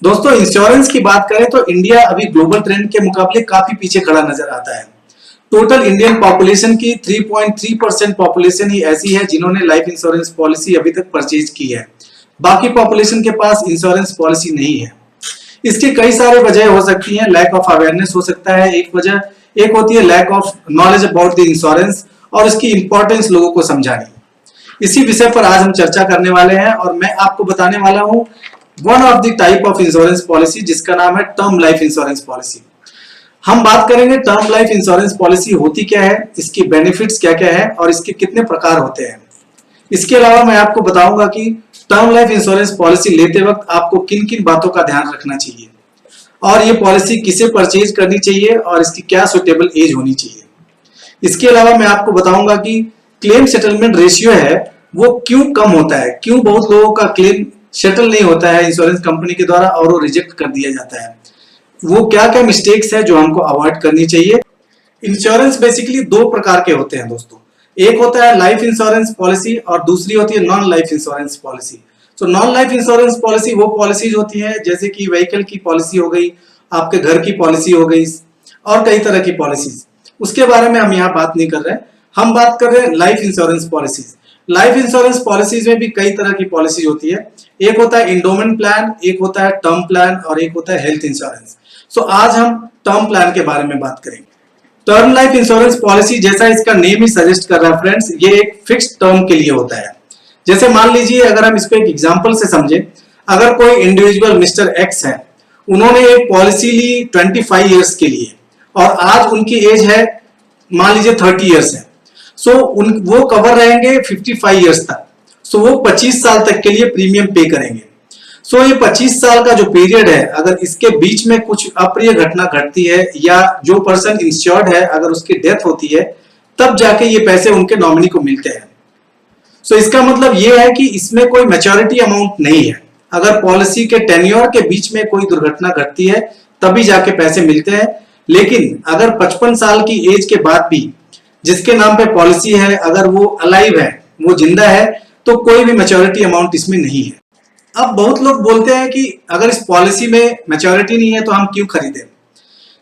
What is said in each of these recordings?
दोस्तों इंश्योरेंस की बात करें तो इंडिया अभी ग्लोबल ट्रेंड के मुकाबले काफी पीछे खड़ा नजर आता है। टोटल इंडियन पॉपुलेशन की 3.3% पॉपुलेशन ही ऐसी है जिन्होंने लाइफ इंश्योरेंस पॉलिसी अभी तक परचेज की है। बाकी पॉपुलेशन के पास इंश्योरेंस पॉलिसी नहीं है। इसकी कई सारे वजह हो सकती हैं। लैक ऑफ अवेयरनेस हो सकता है एक वजह, एक होती है lack of knowledge about the insurance और इसकी इंपॉर्टेंस लोगों को समझानी। इसी विषय पर आज हम चर्चा करने वाले हैं और मैं आपको बताने वाला हूं one of the type of insurance policy जिसका नाम है टर्म लाइफ इंश्योरेंस पॉलिसी। हम बात करेंगे टर्म लाइफ इंश्योरेंस पॉलिसी होती क्या है, इसकी बेनिफिट्स क्या क्या है और इसके कितने प्रकार होते हैं। इसके अलावा मैं आपको बताऊंगा कि टर्म लाइफ इंश्योरेंस पॉलिसी लेते वक्त आपको किन किन बातों का ध्यान रखना चाहिए और ये पॉलिसी किसे परचेज करनी चाहिए और इसकी क्या सुटेबल एज होनी चाहिए। इसके अलावा मैं आपको बताऊंगा कि क्लेम सेटलमेंट रेशियो है वो क्यों कम होता है, क्यों बहुत लोगों का क्लेम सेटल नहीं होता है इंश्योरेंस कंपनी के द्वारा और वो रिजेक्ट कर दिया जाता है। वो क्या क्या मिस्टेक्स है जो हमको अवॉइड करनी चाहिए। इंश्योरेंस बेसिकली दो प्रकार के होते हैं दोस्तों, एक होता है लाइफ इंश्योरेंस पॉलिसी और दूसरी होती है नॉन लाइफ इंश्योरेंस पॉलिसी। तो नॉन लाइफ इंश्योरेंस पॉलिसी वो पॉलिसीज होती है जैसे कि व्हीकल की पॉलिसी हो गई, आपके घर की पॉलिसी हो गई और कई तरह की पॉलिसीज। उसके बारे में हम यहाँ बात नहीं कर रहे हैं, हम बात कर रहे हैं life insurance policies. Life insurance policies में भी कई तरह की पॉलिसीज होती है, एक होता है इंडोमेंट प्लान, एक होता है टर्म प्लान और एक होता है हेल्थ इंश्योरेंस। सो आज हम टर्म प्लान के बारे में बात करेंगे। टर्म लाइफ इंश्योरेंस पॉलिसी जैसा इसका नेम ही सजेस्ट कर रहा है फ्रेंड्स, ये एक फिक्स्ड टर्म के लिए होता है। जैसे मान लीजिए अगर हम इसको एक एग्जांपल से समझे, अगर कोई इंडिविजुअल मिस्टर एक्स है, उन्होंने एक पॉलिसी ली 25 इयर्स के लिए और आज उनकी एज है मान लीजिए 30 इयर्स है। सो वो कवर रहेंगे 55 इयर्स तक। सो वो 25 साल तक के लिए प्रीमियम पे करेंगे। सो ये 25 साल का जो पीरियड है, अगर इसके बीच में कुछ अप्रिय घटना घटती है या जो पर्सन इंश्योर्ड है अगर उसकी डेथ होती है, तब जाके ये पैसे उनके नॉमिनी को मिलते हैं। सो इसका मतलब ये है कि इसमें कोई मैच्योरिटी अमाउंट नहीं है। अगर पॉलिसी के टेन्योर के बीच में कोई दुर्घटना घटती है तभी जाके पैसे मिलते हैं, लेकिन अगर 55 साल की एज के बाद भी जिसके नाम पे पॉलिसी है अगर वो अलाइव है, वो जिंदा है, तो कोई भी मैच्योरिटी अमाउंट इसमें नहीं है। अब बहुत लोग बोलते हैं कि अगर इस पॉलिसी में मैच्योरिटी नहीं है तो हम क्यों खरीदें।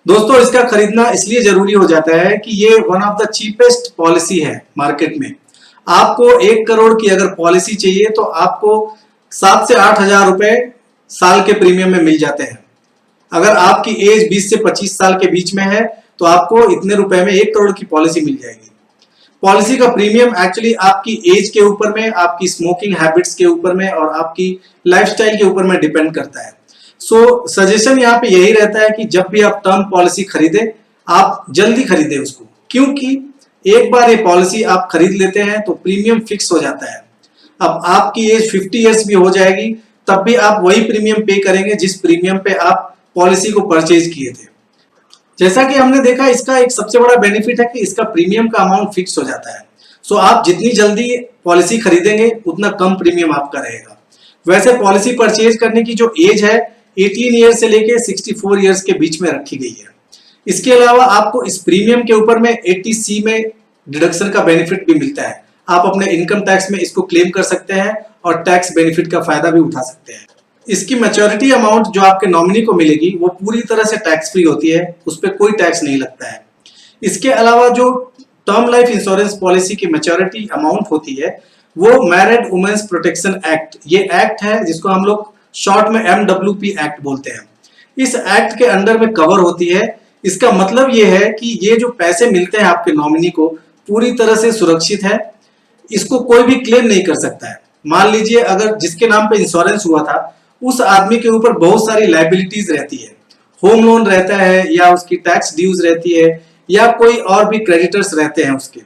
दोस्तों इसका खरीदना इसलिए जरूरी हो जाता है कि ये one of the cheapest policy है मार्केट में। आपको 1 करोड़ की अगर पॉलिसी चाहिए तो आपको 7 से 8 हजार रुपए साल के प्रीमियम में मिल जाते हैं। अगर आपकी एज 20 से 25 साल के बीच में है तो आपको इतने रुपए में 1 करोड़ की पॉलिसी मिल जाएगी। पॉलिसी का प्रीमियम एक्चुअली आपकी एज के ऊपर में, आपकी स्मोकिंग हैबिट्स के ऊपर में और आपकी लाइफस्टाइल के ऊपर में डिपेंड करता है। सो सजेशन यहाँ पे यही रहता है कि जब भी आप टर्म पॉलिसी खरीदें, आप जल्दी खरीदें उसको, क्योंकि एक बार ये पॉलिसी आप खरीद लेते हैं तो प्रीमियम फिक्स हो जाता है। अब आपकी एज 50 ईयर्स भी हो जाएगी तब भी आप वही प्रीमियम पे करेंगे जिस प्रीमियम पे आप पॉलिसी को परचेज किए थे। जैसा कि हमने देखा, इसका एक सबसे बड़ा बेनिफिट है कि इसका प्रीमियम का अमाउंट फिक्स हो जाता है। सो आप जितनी जल्दी पॉलिसी खरीदेंगे उतना कम प्रीमियम आपका रहेगा। वैसे पॉलिसी परचेज करने की जो एज है 18 ईयर से लेके 64 ईयर्स के बीच में रखी गई है। इसके अलावा आपको इस प्रीमियम के ऊपर में 80C में डिडक्शन का बेनिफिट भी मिलता है। आप अपने इनकम टैक्स में इसको क्लेम कर सकते हैं और टैक्स बेनिफिट का फायदा भी उठा सकते हैं। इसकी मैच्योरिटी अमाउंट जो आपके नॉमिनी को मिलेगी वो पूरी तरह से टैक्स फ्री होती है, उस पर कोई टैक्स नहीं लगता है। इसके अलावा जो टर्म लाइफ इंश्योरेंस पॉलिसी की मैच्योरिटी अमाउंट होती है वो मैरिड वुमेन्स प्रोटेक्शन एक्ट, ये एक्ट है जिसको हम लोग शॉर्ट में MWP एक्ट बोलते हैं। इस एक्ट के अंडर में कवर होती है। इसका मतलब ये है कि ये जो पैसे मिलते हैं आपके नॉमिनी को पूरी तरह से सुरक्षित है, इसको कोई भी क्लेम नहीं कर सकता है। मान लीजिए अगर जिसके नाम पे इंश्योरेंस हुआ था उस आदमी के ऊपर बहुत सारी लायबिलिटीज रहती है, होम लोन रहता है या उसकी टैक्स ड्यूज रहती है या कोई और भी क्रेडिटर्स रहते हैं उसके।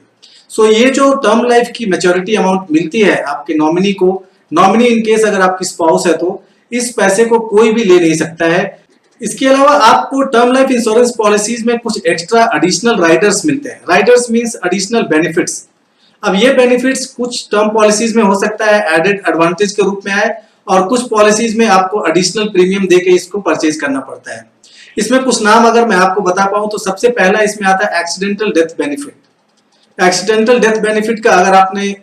सो ये जो टर्म लाइफ की मैच्योरिटी अमाउंट मिलती है आपके नॉमिनी को, नॉमिनी इन केस अगर आपकी स्पाउस है तो इस पैसे को कोई भी ले नहीं सकता है। इसके अलावा आपको टर्म लाइफ इंश्योरेंस पॉलिसीज में कुछ एक्स्ट्रा एडिशनल राइडर्स मिलते हैं। Riders means additional benefits. अब ये बेनिफिट्स कुछ टर्म पॉलिसीज में हो सकता है एडेड एडवांटेज के रूप में आए और कुछ पॉलिसीज में आपको एडिशनल प्रीमियम देके इसको परचेज करना पड़ता है। इसमें कुछ नाम अगर मैं आपको बता पाऊं तो सबसे पहला इसमें आता है accidental death benefit. Accidental death benefit का अगर आपने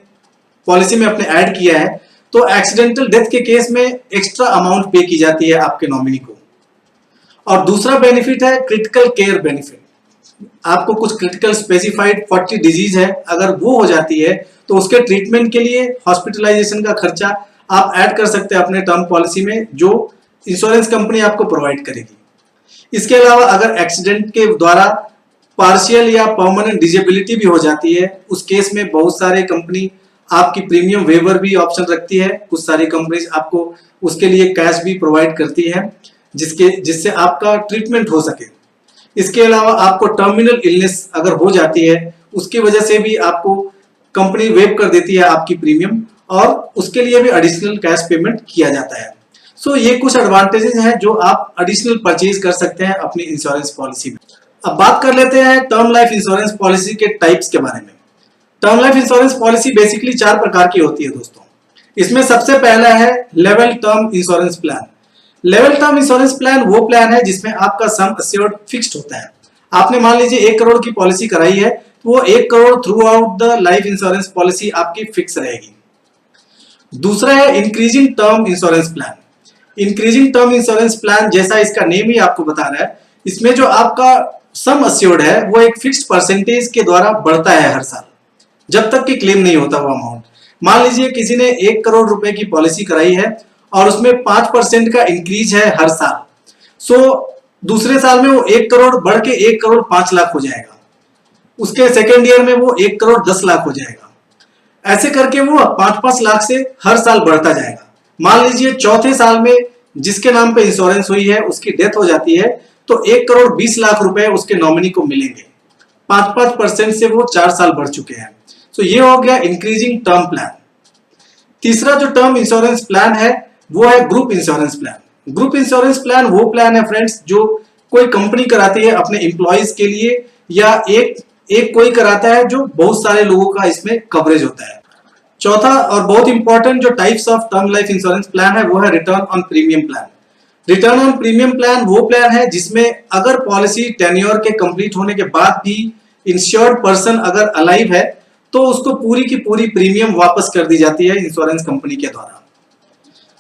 पॉलिसी में अपने ऐड किया है तो एक्सीडेंटल डेथ के केस में एक्स्ट्रा अमाउंट पे की जाती है आपके नॉमिनी को। और दूसरा बेनिफिट है क्रिटिकल केयर बेनिफिट। आपको कुछ क्रिटिकल स्पेसिफाइड 40 डिजीज है, अगर वो हो जाती है तो उसके ट्रीटमेंट के लिए हॉस्पिटलाइजेशन का खर्चा आप ऐड कर सकते हैं अपने टर्म पॉलिसी में, जो इंश्योरेंस कंपनी आपको प्रोवाइड करेगी। इसके अलावा अगर एक्सीडेंट के द्वारा पार्शियल या परमानेंट डिजेबिलिटी भी हो जाती है, उस केस में बहुत सारे कंपनी आपकी प्रीमियम वेवर भी ऑप्शन रखती है। कुछ सारी कंपनीज आपको उसके लिए कैश भी प्रोवाइड करती है जिससे आपका ट्रीटमेंट हो सके। इसके अलावा आपको टर्मिनल इलनेस अगर हो जाती है, उसकी वजह से भी आपको कंपनी वेव कर देती है आपकी प्रीमियम, और उसके लिए भी एडिशनल कैश पेमेंट किया जाता है। सो ये कुछ एडवांटेजेस हैं जो आप एडिशनल परचेज कर सकते हैं अपनी इंश्योरेंस पॉलिसी में। अब बात कर लेते हैं टर्म लाइफ इंश्योरेंस पॉलिसी के टाइप्स के बारे में। Term life insurance policy basically 4 प्रकार की होती है दोस्तों। इसमें सबसे पहला है level term insurance plan. Level term insurance plan वो प्लान है जिसमें आपका सम अस्योर्ड फिक्स्ड होता है। आपने मान लीजिए 1 करोड़ की पॉलिसी कराई है, तो वो 1 crore through out the life insurance policy आपकी फिक्स रहेगी। दूसरा है increasing term insurance plan. Increasing term insurance plan, जैसा इसका नेम ही आपको बता रहा है, इसमें जो आपका सम अस्योर्ड है वो एक फिक्स्ड परसेंटेज के द्वारा बढ़ता है हर साल, जब तक कि क्लेम नहीं होता वो अमाउंट। मान लीजिए किसी ने 1 करोड़ रुपए की पॉलिसी कराई है और उसमें 5% का इंक्रीज है हर साल, सो दूसरे साल में वो 1 करोड़ बढ़ के 1 करोड़ 5 लाख हो जाएगा। उसके सेकेंड ईयर में वो 1 करोड़ 10 लाख हो जाएगा। ऐसे करके वो 5-5 लाख से हर साल बढ़ता जाएगा। मान लीजिए चौथे साल में जिसके नाम पे इंश्योरेंस हुई है उसकी डेथ हो जाती है, तो 1 करोड़ 20 लाख रुपए उसके नॉमिनी को मिलेंगे। 5-5% से वो 4 साल बढ़ चुके हैं। सो ये हो गया इंक्रीजिंग टर्म प्लान। तीसरा जो टर्म इंश्योरेंस प्लान है वो है group insurance plan. Group insurance plan वो प्लान है फ्रेंड्स जो कोई कंपनी कराती है अपने एम्प्लॉइज के लिए, या एक कोई कराता है जो बहुत सारे लोगों का इसमें कवरेज होता है। चौथा और बहुत इंपॉर्टेंट जो types of term life insurance plan है वो है return on premium plan. Return on premium plan वो प्लान है जिसमें अगर पॉलिसी टेन्योर के कंप्लीट होने के बाद भी इंश्योर्ड पर्सन अगर अलाइव है तो उसको पूरी की पूरी प्रीमियम वापस कर दी जाती है इंश्योरेंस कंपनी के द्वारा।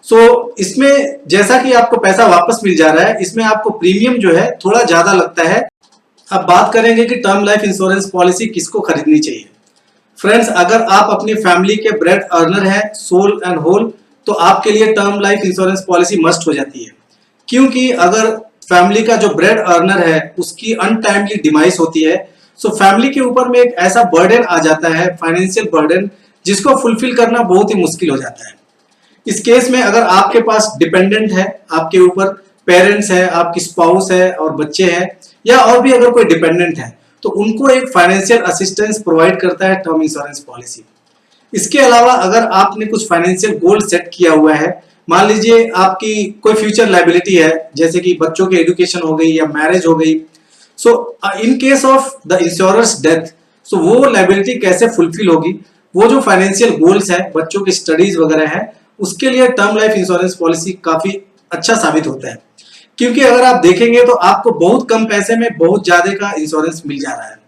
सो इसमें जैसा कि आपको पैसा वापस मिल जा रहा है, इसमें आपको प्रीमियम जो है थोड़ा ज्यादा लगता है। अब बात करेंगे कि टर्म लाइफ इंश्योरेंस पॉलिसी किसको खरीदनी चाहिए। फ्रेंड्स, अगर आप अपनी फैमिली के ब्रेड अर्नर हैं सोल एंड होल, तो आपके लिए term life insurance policy must हो जाती है। क्योंकि अगर फैमिली का जो ब्रेड अर्नर है उसकी अनटाइमली डिमाइस होती है, सो फैमिली के ऊपर में एक ऐसा बर्डन आ जाता है, फाइनेंशियल बर्डन, जिसको फुलफिल करना बहुत ही मुश्किल हो जाता है। इस केस में अगर आपके पास डिपेंडेंट है, आपके ऊपर पेरेंट्स है, आपकी स्पाउस है और बच्चे हैं, या और भी अगर कोई डिपेंडेंट है, तो उनको एक फाइनेंशियल असिस्टेंस प्रोवाइड करता है टर्म इंश्योरेंस पॉलिसी। इसके अलावा अगर आपने कुछ फाइनेंशियल गोल सेट किया हुआ है, मान लीजिए आपकी कोई फ्यूचर लायबिलिटी है, जैसे कि बच्चों की एजुकेशन हो गई या मैरिज हो गई, so in case of the insurer's death, so वो लायबिलिटी कैसे फुलफिल होगी, वो जो फाइनेंशियल गोल्स है, बच्चों की स्टडीज वगैरह है, उसके लिए टर्म लाइफ इंश्योरेंस पॉलिसी काफी अच्छा साबित होता है। क्योंकि अगर आप देखेंगे तो आपको बहुत कम पैसे में बहुत ज्यादा का इंश्योरेंस मिल जा रहा है।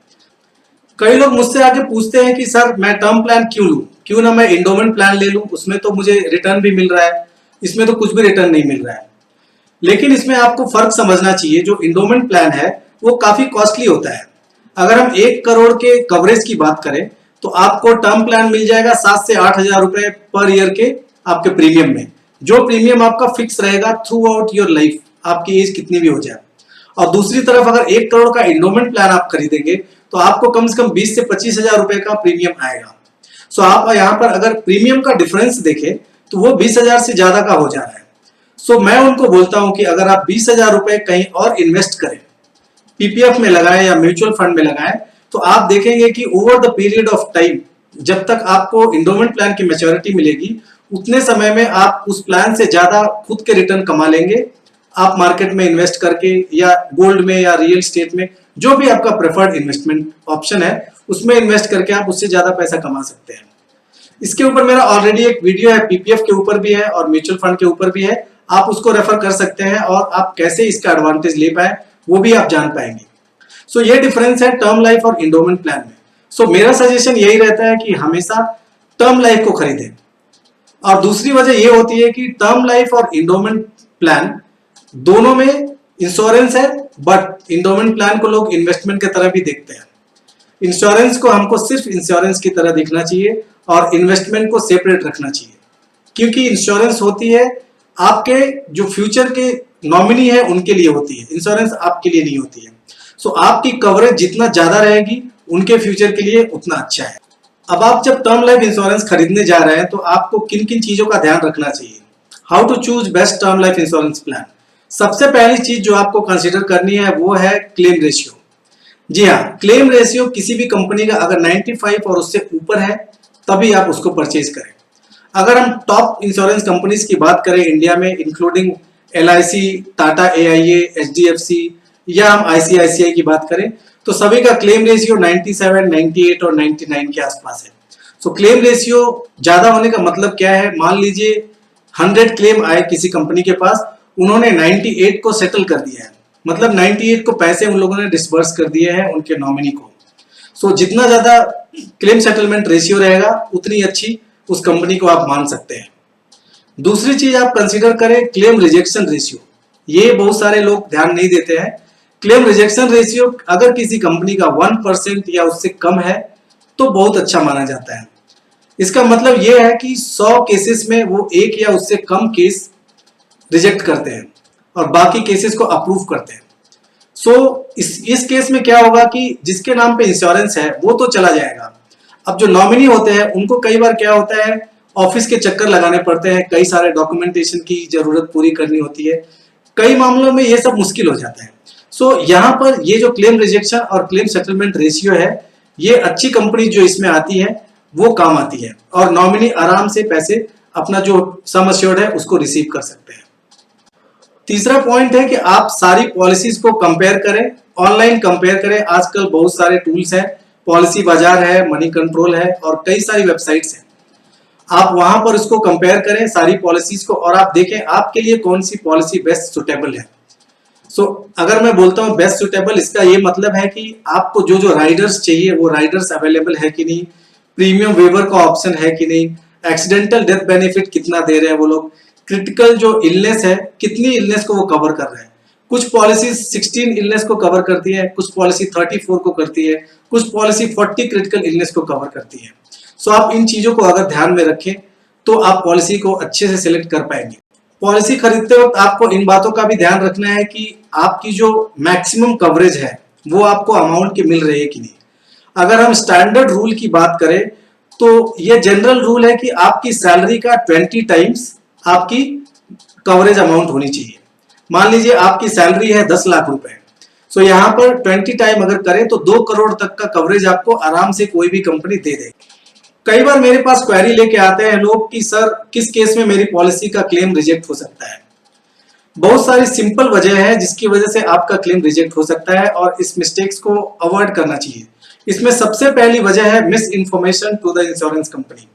कई लोग मुझसे आके पूछते हैं कि सर मैं टर्म प्लान क्यों लूं, क्यों ना मैं इंडोमेंट प्लान ले लूं, उसमें तो मुझे रिटर्न भी मिल रहा है, इसमें तो कुछ भी रिटर्न नहीं मिल रहा है। लेकिन इसमें आपको फर्क समझना चाहिए, जो इंडोमेंट प्लान है वो काफी कॉस्टली होता है। अगर हम 1 करोड़ के कवरेज की बात करें तो आपको टर्म प्लान मिल जाएगा 7 से 8 हजार रुपए पर ईयर के आपके प्रीमियम में, जो प्रीमियम आपका फिक्स रहेगा थ्रू आउट योर लाइफ, आपकी एज कितनी भी हो जाए। और दूसरी तरफ अगर 1 करोड़ का इंडोमेंट प्लान आप खरीदेंगे तो आपको कम से कम 20 से 25 हजार रुपए का प्रीमियम आएगा। सो आप यहाँ पर अगर प्रीमियम का डिफरेंस देखें तो वो 20 हजार से ज्यादा का हो जा रहा है। सो मैं उनको बोलता हूं कि अगर आप 20 हजार रुपए कहीं और इन्वेस्ट करें, पीपीएफ में लगाएं या म्यूचुअल फंड में लगाएं, तो आप देखेंगे कि over the period of time, जब तक आपको इंडोमेंट प्लान की मैच्योरिटी मिलेगी, उतने समय में आप उस प्लान से ज्यादा खुद के रिटर्न कमा लेंगे। आप मार्केट में इन्वेस्ट करके या गोल्ड में या रियल स्टेट में, जो भी आपका प्रेफर्ड इन्वेस्टमेंट ऑप्शन है, उसमें इन्वेस्ट करके आप उससे ज्यादा पैसा कमा सकते हैं। इसके ऊपर मेरा ऑलरेडी एक वीडियो है, पीपीएफ के ऊपर भी है और म्यूचुअल फंड के ऊपर भी है, आप उसको रेफर कर सकते हैं और आप कैसे इसका एडवांटेज ले पाए वो भी आप जान पाएंगे। सो ये डिफरेंस है टर्म लाइफ और इंडोमेंट प्लान में। सो मेरा सजेशन यही रहता है कि हमेशा टर्म लाइफ को खरीदें। और दूसरी वजह ये होती है कि टर्म लाइफ और इंडोमेंट प्लान दोनों में इंश्योरेंस है, बट इंडोमेंट प्लान को लोग इन्वेस्टमेंट की तरह भी देखते हैं। इंश्योरेंस को हमको सिर्फ इंश्योरेंस की तरह देखना चाहिए और इन्वेस्टमेंट को सेपरेट रखना चाहिए, क्योंकि इंश्योरेंस होती है आपके जो फ्यूचर के नॉमिनी है उनके लिए होती है, इंश्योरेंस आपके लिए नहीं होती है। सो आपकी कवरेज जितना ज्यादा रहेगी उनके फ्यूचर के लिए उतना अच्छा है। अब आप जब टर्म लाइफ इंश्योरेंस खरीदने जा रहे हैं तो आपको किन किन चीजों का ध्यान रखना चाहिए। How to choose best term life insurance plan. सबसे पहली चीज जो आपको कंसीडर करनी है वो है क्लेम रेशियो। जी हाँ, क्लेम रेशियो किसी भी कंपनी का अगर 95 और उससे ऊपर है तभी आप उसको परचेज करें। अगर हम टॉप इंश्योरेंस कंपनीज की बात करें इंडिया में, including LIC, Tata AIA, HDFC या हम ICICI की बात करें, तो सभी का क्लेम रेशियो 97, 98 और 99 के आसपास है। सो क्लेम रेशियो ज्यादा होने का मतलब क्या है, मान लीजिए 100 क्लेम आए किसी कंपनी के पास, उन्होंने 98 को सेटल कर दिया है, मतलब 98 को पैसे उन लोगों ने डिसबर्स कर दिए हैं उनके नॉमिनी को। सो जितना ज्यादा क्लेम सेटलमेंट रेशियो रहेगा उतनी अच्छी उस कंपनी को आप मान सकते हैं। दूसरी चीज आप कंसीडर करें क्लेम रिजेक्शन रेशियो। ये बहुत सारे लोग ध्यान नहीं देते हैं। क्लेम रिजेक्शन रेशियो अगर किसी कंपनी का 1% या उससे कम है तो बहुत अच्छा माना जाता है। इसका मतलब यह है कि 100 केसेस में वो एक या उससे कम केस रिजेक्ट करते हैं और बाकी केसेस को अप्रूव करते हैं। सो इस केस में क्या होगा कि जिसके नाम पे इंश्योरेंस है वो तो चला जाएगा। अब जो नॉमिनी होते हैं उनको कई बार क्या होता है, ऑफिस के चक्कर लगाने पड़ते हैं, कई सारे डॉक्यूमेंटेशन की जरूरत पूरी करनी होती है, कई मामलों में ये सब मुश्किल हो जाता है। सो यहाँ पर ये जो क्लेम रिजेक्शन और क्लेम सेटलमेंट रेशियो है, ये अच्छी कंपनी जो इसमें आती है वो काम आती है और नॉमिनी आराम से पैसे अपना जो सम एश्योर्ड है उसको रिसीव कर सकते हैं। तीसरा पॉइंट है कि आप सारी पॉलिसीज को कंपेयर करें, ऑनलाइन कंपेयर करें। आजकल बहुत सारे टूल्स हैं, पॉलिसी बाजार है, मनी कंट्रोल है और कई सारी वेबसाइट्स हैं। आप वहां पर उसको कंपेयर करें सारी पॉलिसीज को और आप देखें आपके लिए कौन सी पॉलिसी बेस्ट सुटेबल है। सो अगर मैं बोलता हूं बेस्ट सुटेबल, इसका ये मतलब है कि आपको जो जो राइडर्स चाहिए वो राइडर्स अवेलेबल है कि नहीं, प्रीमियम वेवर का ऑप्शन है कि नहीं, एक्सीडेंटल डेथ बेनिफिट कितना दे रहे हैं वो लोग, क्रिटिकल जो इलनेस है कितनी इलनेस को वो कवर कर रहे हैं। कुछ पॉलिसी 16 इलनेस को कवर करती है, कुछ पॉलिसी 34 को करती है, कुछ पॉलिसी 40 क्रिटिकल इलनेस को कवर करती है। सो आप इन चीजों को अगर ध्यान में रखें तो आप पॉलिसी को अच्छे से सिलेक्ट कर पाएंगे। पॉलिसी खरीदते वक्त आपको इन बातों का भी ध्यान रखना है कि आपकी जो मैक्सिमम कवरेज है वो आपको अमाउंट की मिल रही है कि नहीं। अगर हम स्टैंडर्ड रूल की बात करें तो ये जनरल रूल है कि आपकी सैलरी का 20 टाइम्स आपकी कवरेज अमाउंट होनी चाहिए। मान लीजिए आपकी सैलरी है 10 लाख रुपए, सो यहाँ पर 20 टाइम अगर करें तो 2 करोड़ तक का कवरेज आपको आराम से कोई भी कंपनी दे देगी। कई बार मेरे पास क्वेरी लेके आते हैं लोग कि सर किस केस में मेरी पॉलिसी का क्लेम रिजेक्ट हो सकता है। बहुत सारी सिंपल वजह है जिसकी वजह से आपका क्लेम रिजेक्ट हो सकता है और इस मिस्टेक्स को अवॉइड करना चाहिए। इसमें सबसे पहली वजह है misinformation to the insurance company.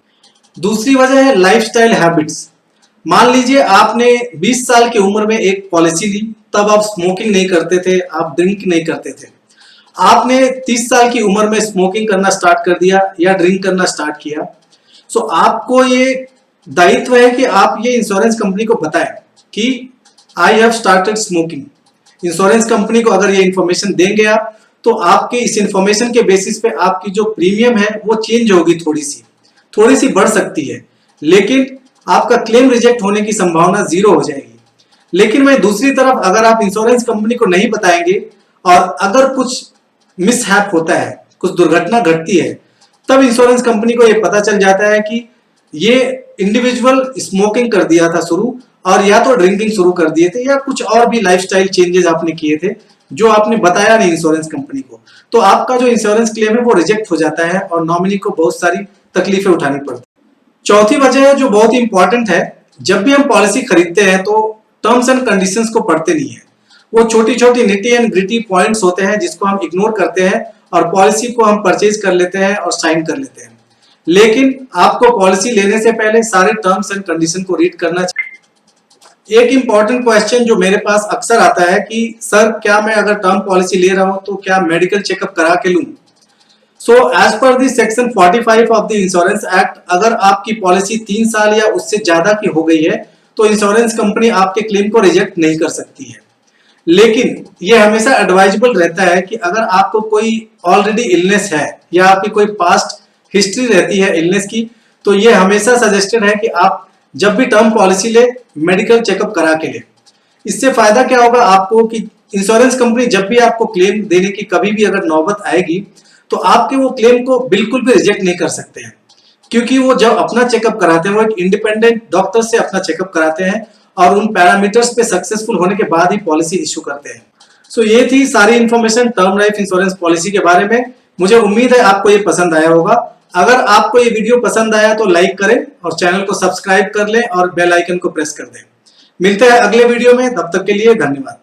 दूसरी वजह है लाइफस्टाइल हैबिट्स। मान लीजिए आपने 20 साल की उम्र में एक पॉलिसी ली, तब आप स्मोकिंग नहीं करते थे, आप ड्रिंक नहीं करते थे। आपने 30 साल की उम्र में स्मोकिंग करना स्टार्ट कर दिया या ड्रिंक करना स्टार्ट किया। सो आपको ये दायित्व है कि आप ये इंश्योरेंस कंपनी को बताएं कि I have started smoking. Insurance company को अगर ये इंफॉर्मेशन देंगे आप तो आपके इस इंफॉर्मेशन के बेसिस पे आपकी जो प्रीमियम है वो चेंज होगी, थोड़ी सी बढ़ सकती है, लेकिन आपका क्लेम रिजेक्ट होने की संभावना 0 हो जाएगी। लेकिन मैं दूसरी तरफ अगर आप इंश्योरेंस कंपनी को नहीं बताएंगे और अगर कुछ मिसहैप होता है, कुछ दुर्घटना घटती है, तब इंश्योरेंस कंपनी को यह पता चल जाता है कि ये इंडिविजुअल स्मोकिंग कर दिया था शुरू और या तो ड्रिंकिंग शुरू कर दिए थे या कुछ और भी लाइफस्टाइल चेंजेस आपने किए थे जो आपने बताया नहीं इंश्योरेंस कंपनी को, तो आपका जो इंश्योरेंस क्लेम है वो रिजेक्ट हो जाता है और नॉमिनी को बहुत सारी तकलीफें उठानी पड़ती है। चौथी वजह है जो बहुत इंपॉर्टेंट है, जब भी हम पॉलिसी खरीदते हैं तो टर्म्स एंड कंडीशंस को पढ़ते नहीं है। वो छोटी छोटी निटी एंड ग्रिटी पॉइंट्स होते हैं जिसको हम इग्नोर करते हैं और पॉलिसी को हम परचेज कर लेते हैं और साइन कर लेते हैं। लेकिन आपको पॉलिसी लेने से पहले सारे टर्म्स एंड कंडीशन को रीड करना चाहिए। एक इंपॉर्टेंट क्वेश्चन जो मेरे पास अक्सर आता है कि सर क्या मैं अगर टर्म पॉलिसी ले रहा हूं तो क्या मेडिकल चेकअप करा के लूं। So as per the section 45 of the insurance act, अगर आपकी पॉलिसी 3 साल या उससे ज्यादा की हो गई है तो इंश्योरेंस कंपनी आपके क्लेम को रिजेक्ट नहीं कर सकती है। लेकिन यह हमेशा एडवाइजेबल रहता है कि अगर आपको कोई ऑलरेडी इलनेस है या आपकी कोई पास्ट हिस्ट्री रहती है इलनेस की, तो यह हमेशा सजेस्टेड है कि आप जब भी टर्म पॉलिसी ले, मेडिकल चेकअप करा के ले। इससे फायदा क्या होगा आपको कि इंश्योरेंस कंपनी जब भी आपको क्लेम देने की कभी भी अगर नौबत आएगी तो आपके वो क्लेम को बिल्कुल भी रिजेक्ट नहीं कर सकते हैं, क्योंकि वो जब अपना चेकअप कराते हैं वो एक इंडिपेंडेंट डॉक्टर से अपना चेकअप कराते हैं और उन पैरामीटर्स पे सक्सेसफुल होने के बाद ही पॉलिसी इश्यू करते हैं। सो ये थी सारी information term life insurance policy के बारे में। मुझे उम्मीद है आपको ये पसंद आया होगा। अगर आपको ये वीडियो पसंद आया तो लाइक करें और चैनल को सब्सक्राइब कर लें और बेल आइकन को प्रेस कर दें। मिलते हैं अगले वीडियो में, तब तक के लिए धन्यवाद।